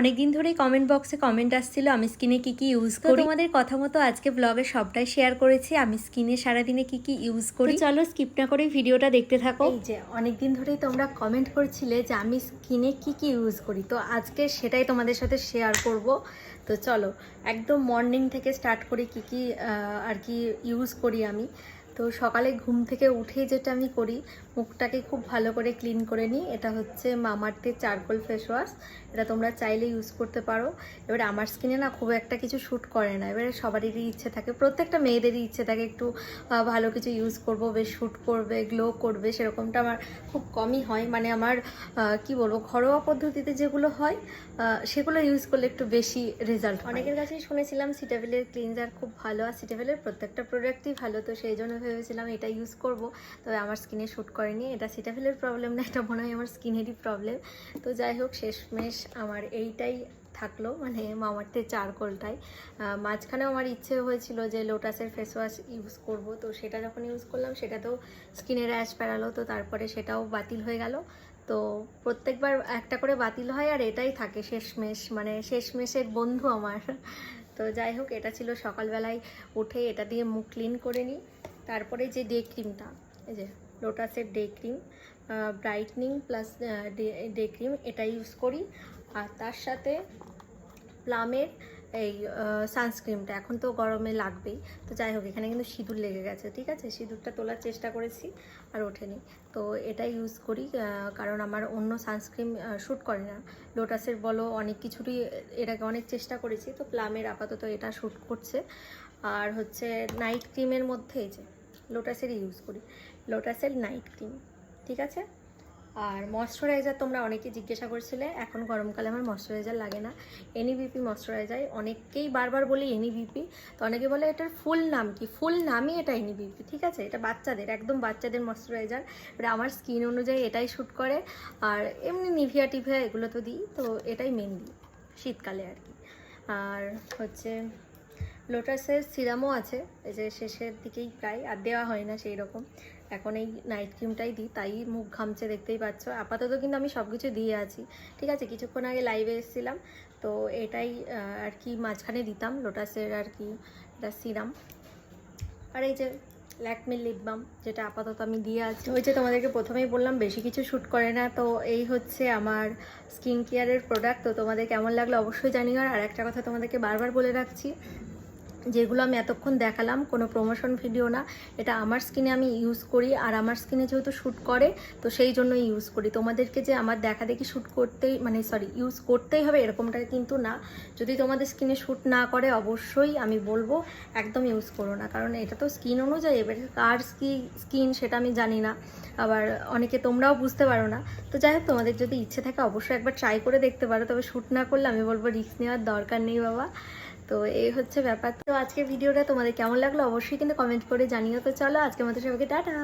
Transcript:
অনেকদিন ধরেই কমেন্ট বক্সে কমেন্ট আসছিল আমি স্কিনে কি কি ইউজ করি। তোমাদের কথা মতো আজকে ব্লগে সবটাই শেয়ার করেছি আমি স্কিনে সারাদিনে কি কি ইউজ করি। চলো স্কিপ না করে ভিডিওটা দেখতে থাকো। এই যে অনেকদিন ধরেই তোমরা কমেন্ট করছিলে যে আমি স্কিনে কি কি ইউজ করি, তো আজকে সেটাই তোমাদের সাথে শেয়ার করব। তো চলো একদম মর্নিং থেকে স্টার্ট করি কি কি আর কি ইউজ করি আমি। তো সকালে ঘুম থেকে উঠে যেটা আমি করি, মুখটাকে খুব ভালো করে ক্লিন করে নিই। এটা হচ্ছে মামাআর্থের চারকোল ফেস ওয়াশ, এটা তোমরা চাইলে ইউজ করতে পারো। এবারে আমার স্কিনে না খুব একটা কিছু শ্যুট করে না, এবারে সবারই ইচ্ছে থাকে, প্রত্যেকটা মেয়েদেরই ইচ্ছে থাকে একটু ভালো কিছু ইউজ করব, বেশ শ্যুট করবে, গ্লো করবে, সেরকমটা আমার খুব কমই হয়। মানে আমার কি বলবো, ঘরোয়া পদ্ধতিতে যেগুলো হয় সেগুলো ইউজ করলে একটু বেশি রেজাল্ট। অনেকের কাছেই শুনেছিলাম সিটাফিলের ক্লিনজার খুব ভালো, আর সিটাফিলের প্রত্যেকটা প্রোডাক্টই ভালো, তো সেই জন্য ভেবেছিলাম এটা ইউজ করব। তবে আমার স্কিনে শ্যুট করেনি, এটা সিটাফিলের প্রবলেম না, এটা মনে হয় আমার স্কিনেরই প্রবলেম। তো যাই হোক, শেষমেশ আমার এইটাই থাকলো, মানে মামাআর্থের চারকোলটাই। মাঝখানেও আমার ইচ্ছে হয়েছিল যে লোটাসের ফেস ওয়াশ ইউজ করব, তো সেটা যখন ইউজ করলাম সেটাতেও স্কিনে র্যাশ বেরালো, তো তারপরে সেটাও বাতিল হয়ে গেল। তো প্রত্যেকবার একটা করে বাতিল হয় আর এটাই থাকে শেষমেশ, মানে শেষমেশের বন্ধু আমার। তো যাই হোক, এটা ছিল সকালবেলায় উঠে এটা দিয়ে মুখ ক্লিন করে নিই। তারপরে যে ডে ক্রিমটা, এই যে লোটাসের day cream, brightening plus day cream, এটা ইউজ করি। আর তার সাথে প্লামের এই সানস্ক্রিনটা, এখন তো গরমে লাগবেই। তো যাই হোক, এখানে কিন্তু সিঁদুর লেগে গেছে, ঠিক আছে, সিঁদুরটা তোলার চেষ্টা করেছি আর ওঠেনি। তো এটা ইউজ করি কারণ আমার অন্য সানস্ক্রিন শ্যুট করে না। লোটাসের বলো, অনেক কিছুরই এর আগে অনেক চেষ্টা করেছি, তো প্লামের আপাতত এটা শ্যুট করছে। আর হচ্ছে নাইট ক্রিমের মধ্যে এই যে লোটাসের ইউজ করি, লোটাসের নাইট ক্রিম, ঠিক আছে। আর ময়শ্চারাইজার তোমরা অনেকেই জিজ্ঞাসা করছিলে, এখন গরমকালে আমার ময়শ্চারাইজার লাগে না, এনইবিপি ময়শ্চারাইজার। অনেকেই বারবার বলে এনইবিপি, তো অনেকে বলে এটার ফুল নাম কি, ফুল নামই এটা এনইবিপি, ঠিক আছে। এটা বাচ্চাদের, একদম বাচ্চাদের ময়শ্চারাইজার, এটা আমার স্কিন অনুযায়ী এটাই শ্যুট করে। আর এমনি নিভিয়া টিভিয়া এগুলো তো দিই, তো এটাই মেন দিই শীতকালে আর কি। আর হচ্ছে লোটাসের সিরামও আছে, এই যে শেষের দিকেই প্রায়, আর দেওয়া হয় না সেই রকম, এখন এই নাইট ক্রিমটাই দিই, তাই মুখ ঘামছে দেখতেই পাচ্ছ। আপাতত কিন্তু আমি সব কিছু দিয়ে আছি, ঠিক আছে। কিছুক্ষণ আগে লাইভে এসেছিলাম, তো এটাই আর কি মাঝখানে দিতাম লোটাসের আর কি এটা সিরাম। আর এই যে ল্যাকমির লিপ বাম, যেটা আপাতত আমি দিয়ে আছি। ওই যে তোমাদেরকে প্রথমেই বললাম বেশি কিছু শ্যুট করে না, তো এই হচ্ছে আমার স্কিন কেয়ারের প্রোডাক্ট। তো তোমাদের কেমন লাগলো অবশ্যই জানিও। আর একটা কথা তোমাদেরকে বারবার বলে রাখছি, যেগুলো আমি এতক্ষণ দেখালাম কোনো প্রমোশন ভিডিও না, এটা আমার স্কিনে আমি ইউজ করি, আর আমার স্কিনে যেহেতু শ্যুট করে তো সেই জন্যই ইউজ করি। তোমাদেরকে যে আমার দেখা দেখি শ্যুট করতেই, মানে সরি, ইউজ করতেই হবে এরকমটা কিন্তু না। যদি তোমাদের স্কিনে শ্যুট না করে অবশ্যই আমি বলবো একদম ইউজ করো না, কারণ এটা তো স্কিন অনুযায়ী, এবার কার স্কিন সেটা আমি জানি না, আবার অনেকে তোমরাও বুঝতে পারো না। তো যাই হোক, তোমাদের যদি ইচ্ছে থাকে অবশ্যই একবার ট্রাই করে দেখতে পারো, তবে শ্যুট না করলে আমি বলবো রিস্ক নেওয়ার দরকার নেই বাবা। তো এই হচ্ছে ব্যাপার। তো আজকে ভিডিওটা তোমাদের কেমন লাগলো অবশ্যই কিন্তু কমেন্ট করে জানিও। তো চলো আজকের মতো সবাইকে টাটা।